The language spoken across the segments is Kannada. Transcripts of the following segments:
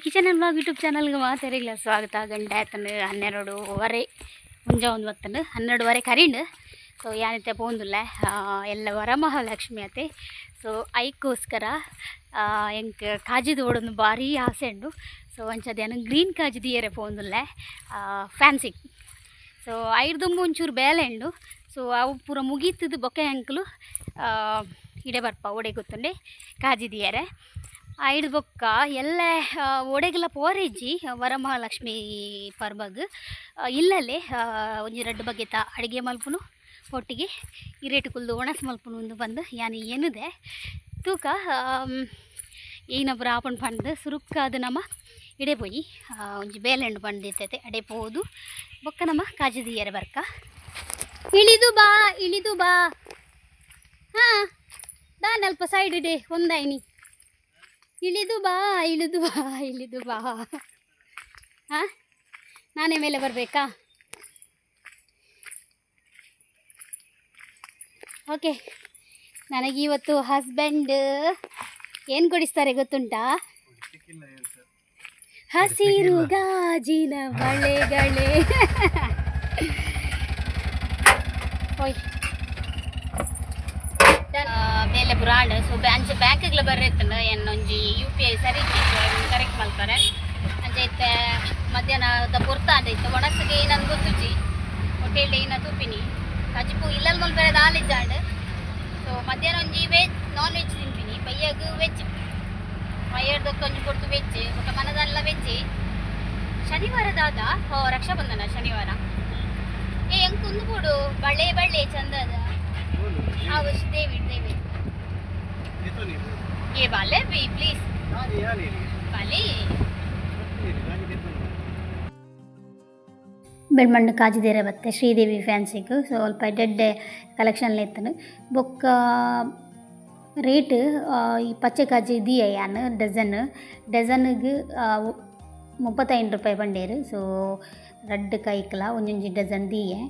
ಕಿಚನ್ ಆ್ಯಂಡ್ ಬ್ಲಾಗ್ ಯೂಟ್ಯೂಬ್ ಚಾನಲ್ಗೆ ಮಾತಾಡಿಲ್ಲ ಸ್ವಾಗತ. ಗಂಟೆ ಆಯ್ತಂದು 12:15 ಮುಂಜ ಒಂದು ಹೊತ್ತಂದು 12:15 ಕರಿಂಡು. ಸೊ ಏನೈತೆ ಪೋಂದಿಲ್ಲ ಎಲ್ಲ ವರಮಹಾಲಕ್ಷ್ಮಿ ಆತೆ. ಸೊ ಐಕ್ಕೋಸ್ಕರ ಎಂಕ್ ಕಾಜಿದು ಓಡೊಂದು ಭಾರಿ ಆಸೆ ಉಂಡು. ಸೊ ಅಂಚದೇನು ಗ್ರೀನ್ ಕಾಜಿ ದಿಯರೆ ಪೋಂದಿಲ್ಲ ಫ್ಯಾನ್ಸಿ. ಸೊ ಐಡ್ದುಂಬು ಒಂಚೂರು ಬೇಲೆ ಉಂಡು. ಸೊ ಅವು ಪೂರ ಮುಗೀತದು ಬೊಕ್ಕೆ ಅಂಕಲು ಇಡೆ ಬರ್ಪ ಒಡೆ ಗೊತ್ತುಂಡೆ ಕಾಜಿ ದಿಯರೆ ಐದು ಬೊಕ್ಕ ಎಲ್ಲ ಒಡೆಗೆಲ್ಲ ಪೋರೆಜ್ಜಿ ವರಮಹಾಲಕ್ಷ್ಮಿ ಪರ್ಬಗ್ ಇಲ್ಲಲ್ಲೇ ಒಂಜಿ 2 ಬಗೆತ ಅಡುಗೆ ಮಲ್ಪುನು ಒಟ್ಟಿಗೆ ಹಿರೇಟು ಕುಲ್ದು ಒಣಸ್ ಮಲ್ಪುನು ಒಂದು ಬಂದು ಯಾನು ಏನಿದೆ ತೂಕ ಏನೊಬ್ಬರು ಆಪಣ್ ಪಂಡು ಸುರುಕ್ಕಾದ ನಮ್ಮ ಇಡೆ ಪೋಯಿ ಒಂಜಿ ಬೇಲೆಂಡು ಬಂದಿರ್ತೈತೆ ಅಡೆ ಪೋದು ಬೊಕ್ಕ ನಮ್ಮ ಕಾಜಿದಿಯರೆ ಬರ್ಕ ಇಳಿದು ಬಾ ಹಾಂ ದಾನ್ ಅಲ್ಪ ಸೈಡ್ ಇಡೆ ಒಂದೈನಿ ಇಳಿದು ಬಾ ಹಾಂ ನಾನೇ ಮೇಲೆ ಬರಬೇಕಾ? ಓಕೆ. ನನಗಿವತ್ತು ಹಸ್ಬೆಂಡ್ ಏನು ಕೊಡಿಸ್ತಾರೆ ಗೊತ್ತುಂಟಾ? ಹಸಿರು ಗಾಜಿನ ಬಳೆಗಳೇ. ಹೋಯ್ ಬೇಲೆ ಬ್ರಾಂಡ್. ಸೊ ಬ್ಯಾಂಕ್ಗಳ ಬರ್ರೈತಂಡ ಏನೊಂಜಿ UPI ಸರಿ ಕರೆಕ್ಟ್ ಮಲ್ತಾರೆ ಅಂಚೈತೆ ಮಧ್ಯಾಹ್ನದ ಪೊರ್ತ ಅಂದೈತೆ ಒಣಸಿಗೆ ನಾನು ಗೊತ್ತುಜಿ ಹೋಟೆಲ್ ಏನ ತೂಪಿನಿ ಕಜಿಪು ಇಲ್ಲಲ್ಲಿ ಮಲ್ಪರೆ ದಾಲಿಜ್ಜಾಂಡ್. ಸೊ ಮಧ್ಯಾಹ್ನ ಒಂಜಿ ವೆಜ್ ನಾನ್ ವೆಜ್ ತಿಂಪಿನಿ ಪಯ್ಯಾಗ ವೆಜ್ ಮಯ್ಯರ್ದೊಕ್ಕ ಒಂಜಿ ಕೊಡ್ತು ವೆಜ್ ಬೊಕ್ಕ ಮನದಲ್ಲ ವೆಜ್. ಶನಿವಾರದಾದ ರಕ್ಷಾಬಂಧನ ಶನಿವಾರ ಹೆಂಗೆ ಕುಂದುಬಿಡು ಬಳೆ ಚಂದದ ಅವಶ್ಯ ದೇವಿ ये बाले भी प्लीज बाले ಬೆಳ್ಮಣ್ಣು ಕಾಜಿದೇರೆ ಬತ್ತೆ ಶ್ರೀದೇವಿ ಫ್ಯಾನ್ಸಿಗೆ ಸ್ವಲ್ಪ ಡೆಡ್ಡೆ ಕಲೆಕ್ಷನ್ ಇತ್ತನು ಬೊಕ್ಕ ರೇಟ್ ಈ ಪಚ್ಚೆ ಕಾಜಿ ದಿಯ ಯಾನು ಡಜನ್ಗೆ 35 ರೂಪಾಯಿ ಬಂಡೇರು. ಸೊ 2 ಕೈಕಲ ಒಂದೊಂಜಿ ಡಜನ್ ದಿಯೆ.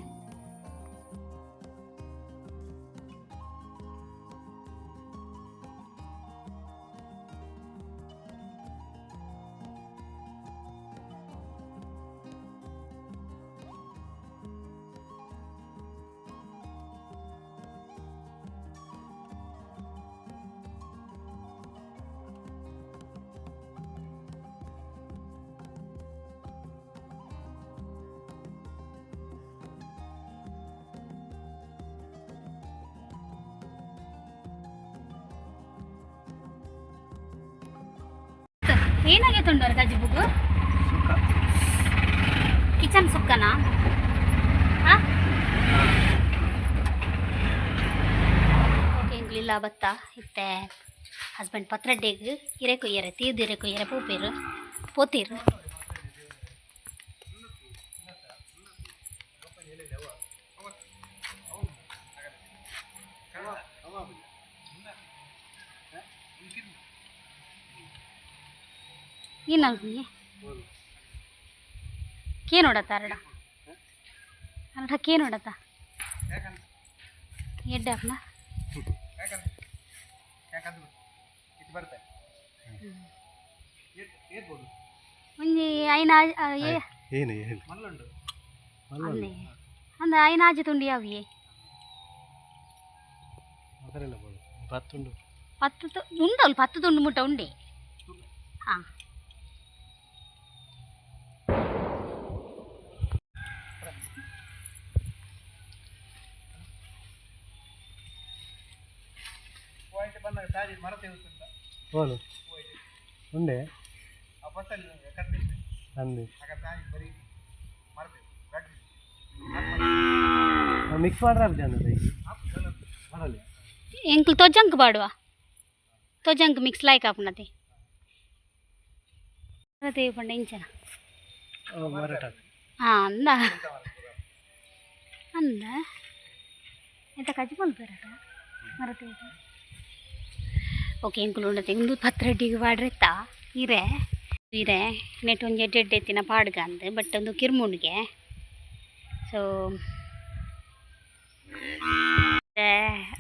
ಏನಾಗೈತೆ ಉಂಡವ್ರ ಕಾಜಿ ಬುಗ್ಗು ಕಿಚನ್ ಸುಕ್ಕನಾ? ಹಾಂ ಓಕೆ ಇಂಗ್ಲಿಲ್ಲ ಬತ್ತ ಇತ್ತೆ ಹಸ್ಬೆಂಡ್ ಪತ್ರಡ್ಡೆಗೆ ಹಿರೆ ಕೊಯ್ಯರೆ ತೀರ್ದು ಹಿರೆ ಕೊಯ್ಯರೆ ಪೂಪೇರು ಪೋತೀರು ಏನಲ್ರಿ ಕೇ ನೋಡತ್ತ ಅರಡ ಕೇ ನೋಡತ್ತ ಎಡ್ಡೆ ಅಪ್ನ ಒಂಜಿ ಐನ ಅಂದ ಐನ ಆಜಿ ತುಂಡಿ ಅವಿಯೇ 10 ಉಂಡಲ್ಲ 10 ತುಂಡು ಮುಟ್ಟ ಉಂಡೆ. ಹಾಂ ఉండే అంది ಮಿಕ್ಸ್ ಮಾಡ್ರೆ ಎಂಕ್ಲು ತೊಜ್ಜಂಕ್ ಬಾಡುವ ತೊಜ್ಜಂಕ್ ಮಿಕ್ಸ್ ಲಾಯ್ಕ್ ಆಪುನತೆ ದೇವಿ ಪಂಡ ಇಂಚನ ಹಾಂ ಅಂದ ಎಂತ ಕಜ್ಜಿ ಮಲ್ಪೇರಟ ಮರತೆ. ಓಕೆ ಎಂಕುಲು ಉಂಡತೆ ಇಂದು ಪತ್ರಡ್ಡಿಗೆ ಬಾಡ್ರೆತ್ತ ಇರೆ ನೆಟ್ ಒಂಜಿ ಎಡ್ಡೆತ್ತಿನ ಪಾಡ್ಗ ಅಂದು ಬಟ್ ಒಂದು ಕಿರ್ಮುಂಡ್ಗೆ. ಸೊ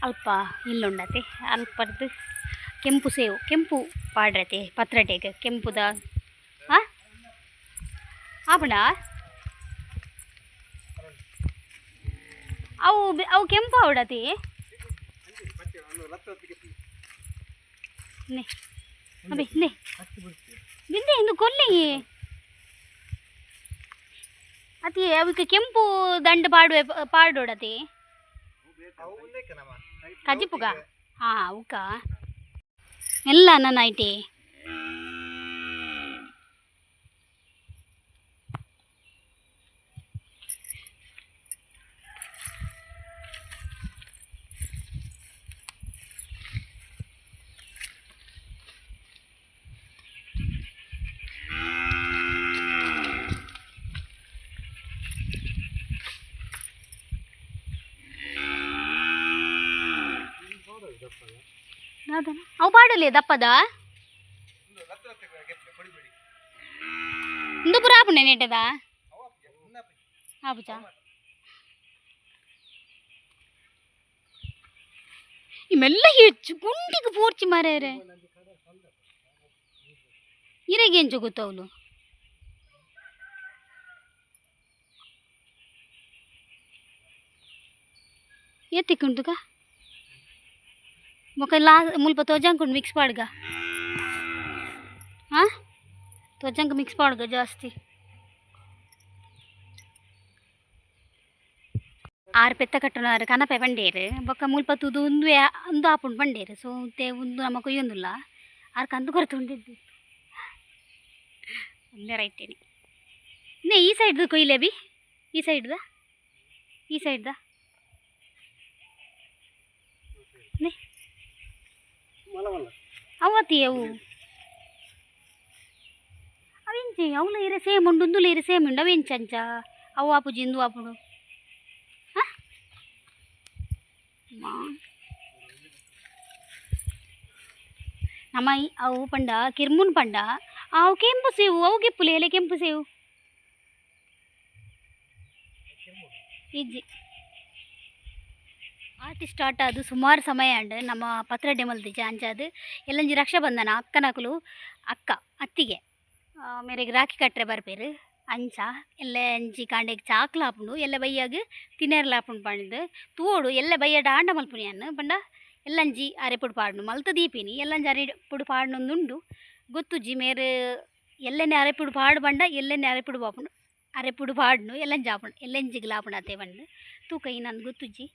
ಅಲ್ಪ ಇಲ್ಲುಂಡತೆ ಅಲ್ಪದ್ದು ಕೆಂಪು ಸೇವು ಕೆಂಪು ಪಾಡ್ರತೆ ಪತ್ರಡ್ಡೆಗೆ ಕೆಂಪುದ ಆಪಣ ಅವು ಅವು ಕೆಂಪು ಅವಡತಿ ಅಬಿ ನೇ ಬಿಂದೆ ಇಂದು ಕೊಲ್ಲಿ ಅತಿ ಅವಕ್ಕೆ ಕೆಂಪು ದಂಡ ಪಾಡೋಡತಿ ಕಜಿಪುಗ ಹಾಂ ಅವಕ್ಕ ಎಲ್ಲ ನನ್ನ ಐಟಿ ಅವು ಪಾಡಲಿ ದಪ್ಪದ ಇಂದು ಪುರ ಆಪುಣೆ ನೆಟ್ಟದ ಆಪುಚ ಇವೆಲ್ಲ ಹೆಚ್ಚು ಗುಂಡಿಗೆ ಪೋರ್ಚಿ ಮಾರ್ಯಾರೆ ಇರಗೇಂಚು ಗೊತ್ತವಳು ಎತ್ತಿಕ್ಕುಂಟುಕ ಮೊಕ ಮುಲ್ಪ ತೋಜಂಕುಂಡು ಮಿಕ್ಸ್ ಪಾಡ್ಗ ಹಾಂ ತೋಜಂಕ ಮಿಕ್ಸ್ ಪಾಡ್ಗ ಜಾಸ್ತಿ ಆರು ಪೆತ್ತ ಕಟ್ಟುನಾರು ಕನಪೆ ಬಂಡೇರು ಬೊಕ್ಕ ಮುಲ್ಪ ತುದು ಒಂದು ಆಪುಂಡು ಬಂಡೇರು ಸೊ ತೆ ಒಂದು ನಮ್ಮ ಕೊಯ್ಯೊಂದುಲ್ಲ ಆರು ಕಂದು ಕೊರತುಂಡಿದ್ದು ಒಂದೇ ರೈತೇನೆ ಇನ್ನೇ ಈ ಸೈಡ್ದು ಕೊಯ್ಲೆ ಬಿ ಈ ಸೈಡ್ದ ಅವತಿ ಅವು ಅವೆಂಚಿ ಅವಳ ಇರೆ ಸೇಮ್ ಉಂಡು ಉಂದುಲ ಇರೆ ಸೇಮ್ ಉಂಡು ಅವೆಂಚ ಅಂಚ ಅವು ಆಪುಜಿ ಇಂದು ಆಪುಡು ನಮ್ಮ ಅವು ಪಂಡ ಕಿರ್ಮುನ್ ಪಂಡ ಅವು ಕೆಂಪು ಸೇವು ಅವು ಗೆಪ್ಪುಲೆ ಎಲೆ ಕೆಂಪು ಸೇವು ಇಜ್ಜಿ ಆಟಿ ಸ್ಟಾರ್ಟ್ ಅದು ಸುಮಾರು ಸಮಯ ಅಂಡ್ ನಮ್ಮ ಪತ್ರಡೆ ಮಲ್ದಿಜ ಅಂಚದು ಎಲ್ಲಂಜಿ ರಕ್ಷಾಬಂಧನ ಅಕ್ಕನಕಲು ಅಕ್ಕ ಅತ್ತಿಗೆ ಮೇರೆಗೆ ರಾಖಿ ಕಟ್ಟರೆ ಬರ್ಪೇರು ಅಂಚ ಎಲ್ಲ ಅಂಚಿ ಕಾಂಡೆಗೆ ಚಾಕ್ಲ ಹಾಪುಂಡು ಎಲ್ಲ ಬೈಯಾಗ ತಿನ್ನೇರ್ಲ ಹಾಪುಂಡು ಪಂಡು ತೂಡು ಎಲ್ಲ ಬೈಯಡ ಆಂಡ ಮಲ್ಪುನಿ ಅನ್ನು ಪಂಡ ಎಲ್ಲಂಜಿ ಅರೆಪುಡು ಪಾಡ್ನು ಮಲ್ತ ದೀಪಿನಿ ಎಲ್ಲಂಜಿ ಅರೆಪುಡು ಪಾಡ್ನೊಂದುಂಡು ಗೊತ್ತುಜ್ಜಿ ಮೇರೆ ಎಲ್ಲೆನೆ ಅರೆಪುಡು ಪಾಡು ಬಂಡ ಎಲ್ಲೆನೆ ಅರೆಪುಡು ಬಾಪುಂಡು ಅರೆಪುಡು ಪಾಡ್ನು ಎಲ್ಲಂಜಿ ಆಪುಂಡು ಎಲ್ಲಂಜಿಗೆ ಲಾಪುಂಡು ಅತ್ತೆ ಬಂಡು ತೂಕ ಈ ನಂದು ಗೊತ್ತುಜ್ಜಿ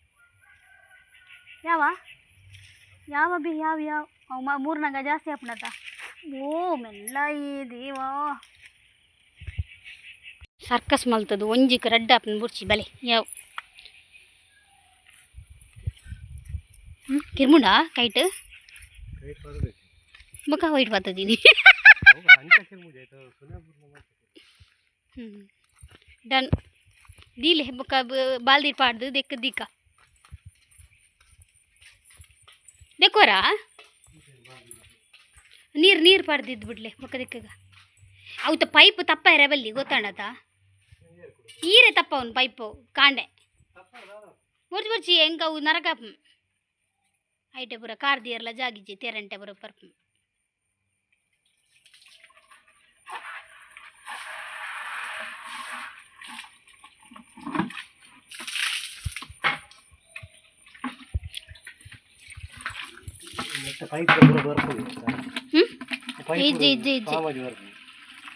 ಯಾವ ಬಿ ಯಾವ ಅವು ಮೂರ್ನಾಗ ಜಾಸ್ತಿ ಆಪುಣತ ಓ ಮೆಲ್ಲ ಈ ದೇವಾ ಸರ್ಕಸ್ ಮಲ್ತದು ಒಂಜಿಕ್ ರಡ್ಡ ಆಪುನ್ ಬುರ್ಚಿ ಬಲೆ ಯಾವ ಕಿರ್ಮುಂಡ ಕೈಟ್ ಬೊಕ್ಕ ವೈಟ್ ಬರ್ತದೀನಿ ಡನ್ ದೀಲೆ ಬೊಕ್ಕ ಬಾಲ್ದಿ ಪಾಡ್ದು ದೆಕ್ಕ ದಿಕ್ಕ ದೇಕೋರಾ ನೀರು ಪಡ್ದಿದ್ದು ಬಿಡ್ಲೆ ಬೊಕ್ಕ ದಿಕ್ಕಗ ಅವತ್ತ ಪೈಪ್ ತಪ್ಪ ಇರಬಲ್ಲಿ ಗೊತ್ತಾಣತ ಈರೆ ತಪ್ಪ ಅವನು ಪೈಪು ಕಾಂಡೆ ಬುರ್ಚಿ ಹೆಂಗ ಅವು ನರಕ ಐಟೆ ಪುರ ಕಾರ್ದಿಯರ್ಲ ಜಾಗಿಜ್ಜಿ ತೆರಂಟೆ ಪುರ ಪರ್ಪು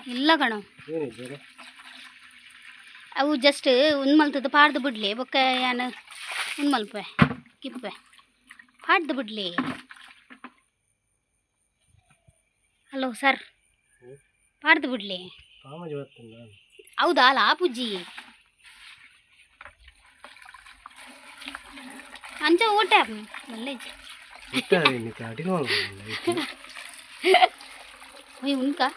ಇಲ್ಲ ಕಣ ಅವು ಜಸ್ಟ್ ಉನ್ ಮಲ್ತದ ಪಾಡ್ದು ಬಿಡ್ಲಿ ಬೊಕ್ಕ ಯಾನ ಉನ್ ಮಲ್ಪೆ ಕಿಪ್ಪೆ ಪಾಡ್ದು ಬಿಡ್ಲಿ ಹಲೋ ಸರ್ ಪಾಡ್ದು ಬಿಡ್ಲಿ ಹೌದಾ ಅಲ್ಲ ಪೂಜಿ ಅಂಚ ಓಟೆ ಮಲ್ಲೆ ಉನ್ಕಾ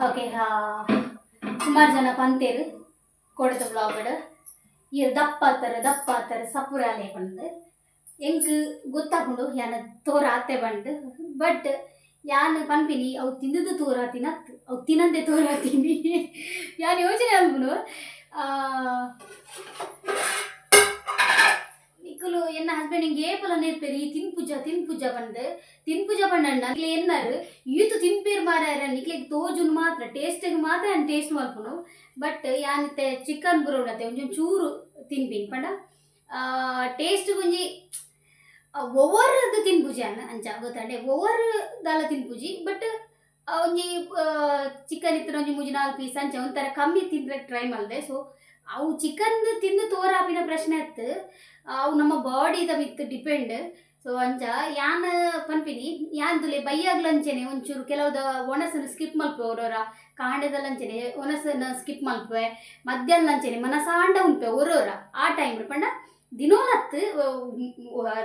ಓಕೆ ಸುಮಾರು ಜನ ಪಂತೇರು ಕೊಡದ ಬ್ಲಾಗಡ್ ಇರು ದಪ್ಪ ಆತರ ಸಪುರಾಲೆ ಬಂದು ಎಂಕ್ ಗೊತ್ತಾಕೊಂಡು ಯಾನ ತೋರ ಆತೆ ಬಂದು ಬಟ್ ಯಾನು ಪನ್ಪಿನಿ ಅವು ತಿಂದದ್ದು ತೋರ ತಿನ್ನತ್ತು ಅವು ತಿನ್ನಂದೆ ತೋರ ತಿನ್ನಿ ಯಾನು ಯೋಚನೆ ಅನ್ಬಿಡು ನಿಕ್ಕಲು ಎನ್ನ ಹಸ್ಬೆಂಡ್ ನಿಂಗೆ ಏಪಲ ನೇರ್ಪೇರಿ ತಿನ್ಪುಜ ಪಂಡ ನಿಕ್ಲೆ ಎನ್ನಾರು ಈತು ತಿನ್ಪೇರು ಮಾರಾಯ ನಿಕ್ಲೆಗ್ ತೋಜುನ್ ಮಾತ್ರ ಟೇಸ್ಟಿಗೆ ಮಾತ್ರ ನಾನು ಟೇಸ್ಟ್ ಮಲ್ಪುನು ಬಟ್ ಯಾನಿತ್ತೆ ಚಿಕನ್ ಬುರೋಡತೆ ಒಂಚೂರು ಚೂರು ತಿನ್ಪಿನ್ ಪಂಡ ಟೇಸ್ಟ್ ಒಂಜಿ ಒವ್ವರದ್ದು ತಿನ್ಪುಜಿ ಅನ್ನ ಅಂಚ ಗೊತ್ತಂಡೆ ಒವ್ವರು ದಾಲ ತಿನ್ಪುಜಿ ಬಟ್ ಒಂಜಿ ಚಿಕನ್ ಇತ್ತಿನ ಒಂಜಿ 3-4 ಪೀಸ್ ಅಂಚ ಒಂಥರ ಕಮ್ಮಿ ತಿನ್ರೆ ಟ್ರೈ ಮಲ್ದೆ ಸೊ ಅವು ಚಿಕನ್ ತಿಂದು ತೋರಾಪಿನ ಪ್ರಶ್ನೆ ಇತ್ತು ಅವು ನಮ್ಮ ಬಾಡಿದ ಮಿತ್ತು ಡಿಪೆಂಡ್ ಸೊ ಅಂಚ ಯಾನ್ ಪನ್ಪಿನಿ ಯಾನ್ ತುಲೆ ಬೈಯಾಗ್ಲಂಚೆನೆ ಒಂಚೂರು ಕೆಲವುದ ಒಣಸನ್ನು ಸ್ಕಿಪ್ ಮಲ್ಪೆ ಅವರವರ ಕಾಂಡೆದಲ್ಲಂಚೆನೆ ಒಣಸನ್ನು ಸ್ಕಿಪ್ ಮಲ್ಪೆ ಮಧ್ಯಾಹ್ನಂಚೆನೆ ಮನಸಾಂಡ ಉಂಟೆ ಅವರವರ ಆ ಟೈಮ್ ಪಂಡ ದಿನೋಲತ್ತು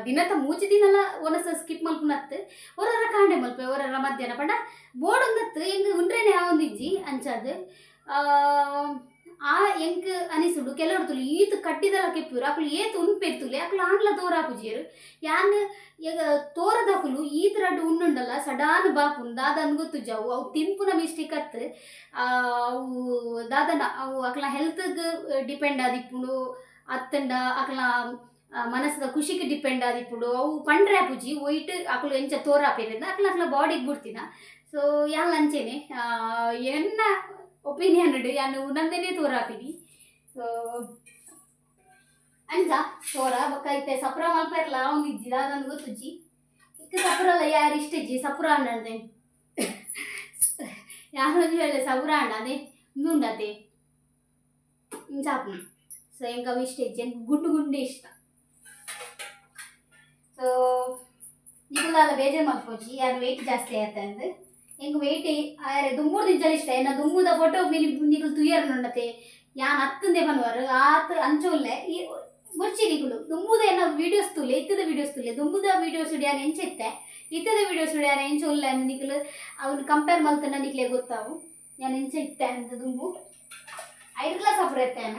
ದಿನದ ಮೂಜಿ ದಿನಲ ಒನಸ ಸ್ಕಿಪ್ ಮಲ್ಪುನತ್ತು ಅವರವರ ಕಾಂಡೆ ಮಲ್ಪೆ ಅವರವರ ಮಧ್ಯಾಹ್ನ ಪಂಡ ಬೋಡೊಂದತ್ತು ಎಂಗ್ ಉಂಡ್ರೆನೆ ಆವೊಂದಿಜ್ಜಿ ಅಂಚದು ಆ ಎಂಕ್ ಅನಿಸುಡು ಕೆಲವರು ತುಲಿ ಈತು ಕಟ್ಟಿದಲ ಕೆಪ್ಪುರು ಅಕುಲು ಏತು ಉನ್ಪೆರ್ತುಲೆ ಅಕುಲು ಆಂಡ್ಲ ತೋರಾಪುಜಿಯರು ಯಾನ್ ಈಗ ತೋರದಕುಲು ಈತ ರಡ್ಡು ಉಣ್ಣುಂಡಲ್ಲ ಸಡಾನ್ ಬಾಪುನ್ ದಾದನ್ ಗೊತ್ತುಜವು ಅವು ತಿಂಪುನ ಮಿಸ್ಟೇಕ್ ಅತ್ತು ಅವು ದಾದನ ಅವು ಅಕಲ ಹೆಲ್ತ್ಗೆ ಡಿಪೆಂಡ್ ಆದಿಪ್ಪುಂಡು ಅತ್ತಂಡ ಅಕಲ ಮನಸ್ಸದ ಖುಷಿಗೆ ಡಿಪೆಂಡ್ ಆದಿಪ್ಪುಡು ಅವು ಪಂಡ್ರೆ ಆಪುಜಿ ಒಯ್ಟ್ ಅಕುಲು ಎಂಚ ತೋರಾಪೇರಿಂದ ಅಕಲ ಬಾಡಿಗೆ ಬಿಡ್ತಿನ ಸೊ ಯಾನ್ ಅಂಚೆನೆ ಎನ್ನ ಒಪಿನಿಯನ್ ಯಾನು ನಂದೇನೆ ತೋರಾಪಿನಿ ಸೊ ಅಂಚ ತೋರ ಬೊಕ್ಕ ಸಪುರ ಮಲ್ಪೆರ್ಲ ಅವ್ನು ಇಜ್ಜಿ ದಾದನ್ ಗೊತ್ತುಜ್ಜಿ ಇಕ್ಕ ಸಪುರಲ್ಲ ಯಾರು ಇಷ್ಟ ಇಜ್ಜಿ ಸಪುರ ಅಂಡಂದೆ ಯಾರೊಂದು ವೇಳೆ ಸಪುರ ಅಂಡ ಅದೇ ಮುಂಡತೆ ಇಂಚಾಪು ಸೊ ಎಂಕ ಇಷ್ಟ ಇಜ್ಜಿ ಗುಂಡು ಗುಂಡೆ ಇಷ್ಟ ಸೊ ನಿಗುಲಾಲ ಬೇಜಾರು ಮಲ್ಪೋಜಿ ಯಾರು ವೆಯ್ಟ್ ಜಾಸ್ತಿ ಆಯ್ತಾ ಅಂದು ಎಂಗ್ ವೆಯ್ಟ್ ಆಯ್ರೆ ದುಮ್ಮೂರು ದಿಂಜಲ್ ಇಷ್ಟ ಏನ ದುಮ್ಮುದ ಫೋಟೋ ನಿಗುಲು ತುಯ್ಯರ್ ನೋಡತೆ ಯಾನ್ ಹತ್ತಂದೆ ಬನ್ನುವರು ಆತ ಅಂಚೋಲ್ಲೆ ಬೊಚ್ಚಿ ನಿಗುಲು ದುಮ್ಮುದ ಏನ ವೀಡಿಯೋಸ್ ತುಲೆ ಇತ್ತದ ವೀಡಿಯೋಸ್ ತುಲೆ ದುಮ್ಮುದ ವೀಡಿಯೋಸ್ ಯಾರು ಎಂಚಿತ್ತೆ ಇತ್ತದ ವೀಡಿಯೋಸ್ ಯಾರು ಎಂಚೋಲ್ಲೆ ಅಂದ್ ನಿಗುಲು ಅವ್ನು ಕಂಪೇರ್ ಮಲ್ತನ ನಿಕ್ಲೆ ಗೊತ್ತಾವು ಯಾನ್ ಎಂಚ ಇತ್ತೆ ಅಂತ ದುಂಬು 5 ಗ್ಲಾಸ್ ಅಪ್ರ ಎತ್ತೇನ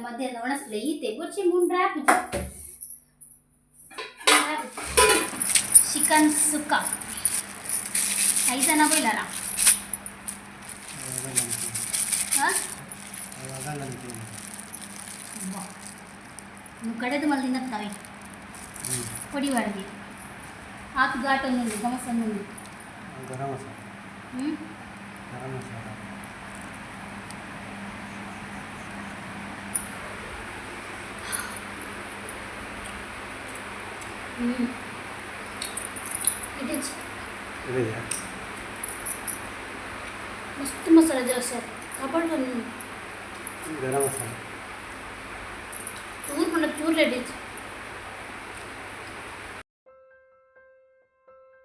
ಮಧ್ಯಾಹ್ನ ಒಣಸ್ಲೆ ಈತೆ ಬೊಚ್ಚಿ ಮುಂಡ್ರೆ ಹಾಕುದು ಚಿಕನ್ ಸುಕ್ಕ 5 ಜನ ಬೈಲಾರ ಕಡೆದು ಮಲ್ದಿನ ತಾವೆ ಪೊಡಿ ಬಾಡಿಗೆ ಹಾಕಿ ಘಾಟೊಂದು ಗಮಸೊಂದು मस्त मसाला जास्त कापड गरम मसाला चूर पण चूर रेडी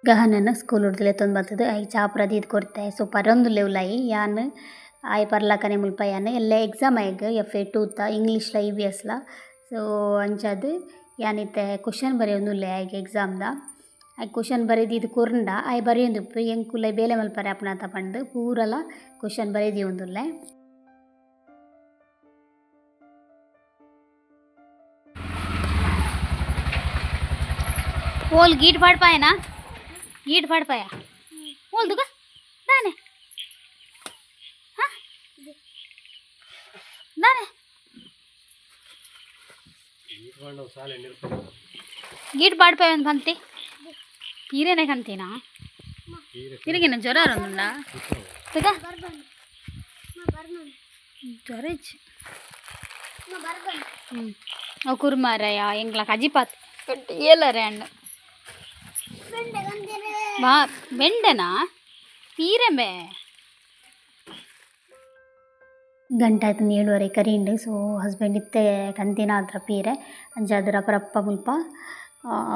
ಗಹನನ ಸ್ಕೂಲ್ ಹುಡ್ದಲೆ ತಂದು ಬರ್ತದೆ ಐ ಚಾಪ್ರದಿ ಇದು ಕೊಡ್ತೆ ಸೊ ಪರೊಂದು ಲೆವ್ಲಾಯಿ ಯಾನ್ ಆಯ್ ಪರ್ಲಕನೆ ಮುಲ್ಪ ಯಾನ್ ಎಲ್ಲ ಎಕ್ಸಾಮ್ ಆಯ್ಗ FA 2 ಇಂಗ್ಲೀಷ್ಲ EVSಲ ಸೊ ಅಂಚದು ಯಾನಿತ್ತೆ ಕ್ವಶನ್ ಬರೆಯೊಂದುಲ್ಲೆ ಆಯ್ಗೆ ಎಕ್ಸಾಮ್ದ ಆಯ್ ಕ್ವಶನ್ ಬರೆದು ಇದು ಕೊರ್ಂಡ ಆಯ್ ಬರೆಯೊಂದುಪ್ಪು ಎಂಕುಲೆ ಬೇಲೆ ಮಲ್ಪರೆ ಅಪ್ಪನಾತ ಪಂಡು ಪೂರಲ ಕ್ವಶನ್ ಬರೆದಿ ಒಂದುಲ್ಲೆ ಓಲ್ ಗೀಟ್ ಪಾಡ್ಪಾಯನಾ ಗೀಟ್ ಪಾಡ್ಪಾಯ ಓಲ್ ದುಗ ನಾನೆ ನಾನೆ ಗೀಟ್ ಪಾಡ್ಪಾಯ ಒಂದು ಬಂತಿ ಹೀರೇನೆ ಕಂತೀನಾ ಹೀರಿಗೇನ ಜ್ವರ ಅರೊಂದುಂಡ ತುಗ ಜ್ವರ ಇಚ್ಚಿ ಅವು ಕುರ್ಮಾರಯ ಎಂಗ್ಲ ಕಜಿಪಾತ್ ಏಲರೆ ಹಣ್ಣು ಬಾ ಬೆಂಡೆನಾ ತೀರೆಂಬೆ ಗಂಟೆ ಆಯ್ತು 7:30 ಕರೀಂಡು ಸೊ ಹಸ್ಬೆಂಡ್ ಇತ್ತೆ ಕಂತಿನ ಹತ್ರ ಪೀರೆ ಅಂಚಾದ್ರ ಪರಪ್ಪ ಮುಲ್ಪ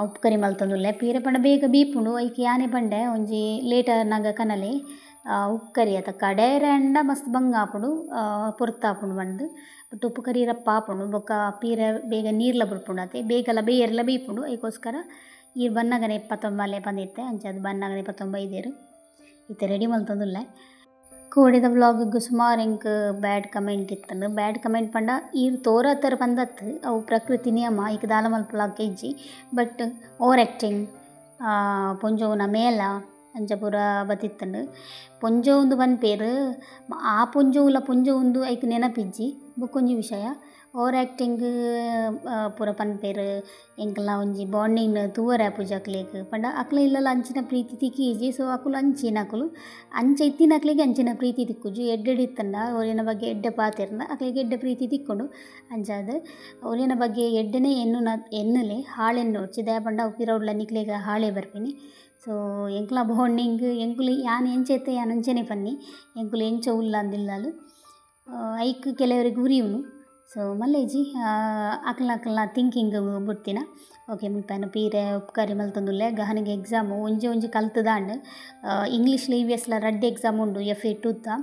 ಉಪ್ಪು ಕರಿ ಮಲ್ತೊಂದುಲ್ಲೆ ಪೀರೆ ಪಂಡ ಬೇಗ ಬೀಪುಂಡು ಐಕೆ ಯಾನೆ ಪಂಡೆ ಒಂಜಿ ಲೇಟರ್ ನಗ ಕನಲೆ ಉಪ್ಪು ಕರಿ ಅತ ಕಡೇರೆ ಅಂಡ ಮಸ್ತ್ ಬಂಗ ಆಪುಂಡು ಪೊರ್ತಾಪುಂಡು ಬಂದು ಬಟ್ ಉಪ್ಪು ಕರಿ ರಪ್ಪ ಆಪುಂಡು ಬೊಕ್ಕ ಪೀರೆ ಬೇಗ ನೀರ್ಲ ಬಿಡ್ಪುಂಡು ಅತೆ ಬೇಗಲ ಬೇಯರ್ಲ ಬೀಪುಂಡು ಐಕೋಸ್ಕರ ಈ ಬನ್ನಗನೆ 29 ಬಂದಿತ್ತೆ ಅಂಚದು ಬನ್ನಗನೆ 29 ಬೈದೆರು ಇತ್ತೆ ರೆಡಿ ಮಲ್ತೊಂದುಲ್ಲೆ ಕೋಡಿದ ವ್ಲಾಗಿಗೆ ಸುಮಾರು ಎಂಕ್ ಬ್ಯಾಡ್ ಕಮೆಂಟ್ ಇತ್ತಂದು ಬ್ಯಾಡ್ ಕಮೆಂಟ್ ಪಂಡ ಈರು ತೋರತ್ತರ ಬಂದತ್ತು ಅವು ಪ್ರಕೃತಿ ನಿಯಮ ಈಗ ದಾಲ ಮಲ್ಪಲಾಕ ಇಜ್ಜಿ ಬಟ್ ಓವರ್ ಆ್ಯಕ್ಟಿಂಗ್ ಪೊಂಜೋನ ಮೇಲ ಅಂಚ ಪೂರ ಬತ್ತಿತ್ತಂಡು ಪೊಂಜ ಉಂದು ಪನ್ಪೇರು ಆ ಪೊಂಜ ಉಲ್ಲ ಪೊಂಜ ಉಂದು ಐಕ್ ನೆನಪಿಜ್ಜಿ ಬೊಕೊಂಜಿ ವಿಷಯ ಓವರ್ ಆ್ಯಕ್ಟಿಂಗ್ ಪೂರ ಪನ್ಪೇರು ಎಂಕಲ್ನ ಒಂಜಿ ಬಾಂಡಿಂಗ್ ತೂವರೆ ಆಪುಜಿ ಅಕ್ಲೆಗ್ ಪಂಡ ಅಕ್ಲ ಇಲ್ಲಲ ಅಂಚಿನ ಪ್ರೀತಿ ತಿಕ್ಕಿಜಿ ಸೊ ಅಕುಲು ಅಂಚಿನ ಅಕುಲು ಅಂಚ ಇತ್ತಿನ ಅಕ್ಲೆಗ್ ಅಂಚಿನ ಪ್ರೀತಿ ತಿಕ್ಕುಜಿ ಎಡ್ಡೆಡ್ ಇತ್ತಂಡ ಒಲಿಯನ ಬಗ್ಗೆ ಎಡ್ಡೆ ಪಾತೆರ್ನ ಅಕ್ಲೆಗ್ ಎಡ್ಡೆ ಪ್ರೀತಿ ತಿಕ್ಕೊಂಡು ಅಂಚಾದ್ ಒಲಿಯನ ಬಗ್ಗೆ ಎಡ್ಡೆನೇ ಎನ್ನಲೆ ಹಾಳೆನ್ನೋಡ್ಚಿ ದಯ ಪಂಡ ಪಿರವುಡ್ಲ ನಿಕ್ಲೆಗ್ ಹಾಳೆ ಬರ್ಪಿನಿ ಸೊ ಎಂಕ್ಲ ಬಾಂಡಿಂಗ್ ಎಂಕುಲು ಯಾನ್ ಎಂಚೆತ್ತೆ ಯಾನ್ ಅಂಚೆನೆ ಪನ್ನಿ ಎಂಕುಲು ಎಂಚ ಉಲ್ಲ ಅಂದಿಲ್ಲಾಲ್ ಐಕ್ ಕೆಲವರಿಗೆ ಉರಿಯುನು ಸೊ ಮಲ್ಲೇಜಿ ಅಕ್ಲ್ನ ಥಿಂಕಿಂಗ್ ಬುಡ್ತಿನ ಓಕೆ ಮುಲ್ಪನ ಪೀರೆ ಉಪ್ಕಾರಿ ಮಲ್ತೊಂದುಲ್ಲೆ ಗಹನಿಗೆ ಎಕ್ಸಾಮು ಒಂಜಿ ಕಲ್ತದಾಂಡ್ ಇಂಗ್ಲೀಷ್ಲ EVS ರಡ್ಡ್ ಎಕ್ಸಾಮ್ ಉಂಡು FA2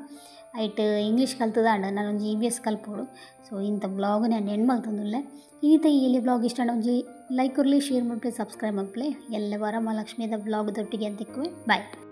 ಐಟ್ ಇಂಗ್ಲೀಷ್ ಕಲ್ತದಾಂಡ್ ನಾನು ಒಂಜಿ EVS ಕಲ್ಪೋಡು ಸೊ ಇಂಥ ಬ್ಲಾಗ್ ನಾನು ಎಂಡ್ ಮಲ್ತೊಂದುಲ್ಲೆ ಇನ್ನಿತ ಈ ಬ್ಲಾಗ್ ಇಷ್ಟ ಒಂಜಿ ಲೈಕ್ ಕೊರ್ಲಿ ಶೇರ್ ಮಾಡ್ಲಿ ಸಬ್ಸ್ಕ್ರೈಬ್ ಮಾಡ್ಲಿ ಎಲ್ಲ ವರಮಹಾಲಕ್ಷ್ಮಿದ ಬ್ಲಾಗ್ದೊಟ್ಟಿಗೆ ಅಂತಿಕ್ಕುವೆ ಬಾಯ್.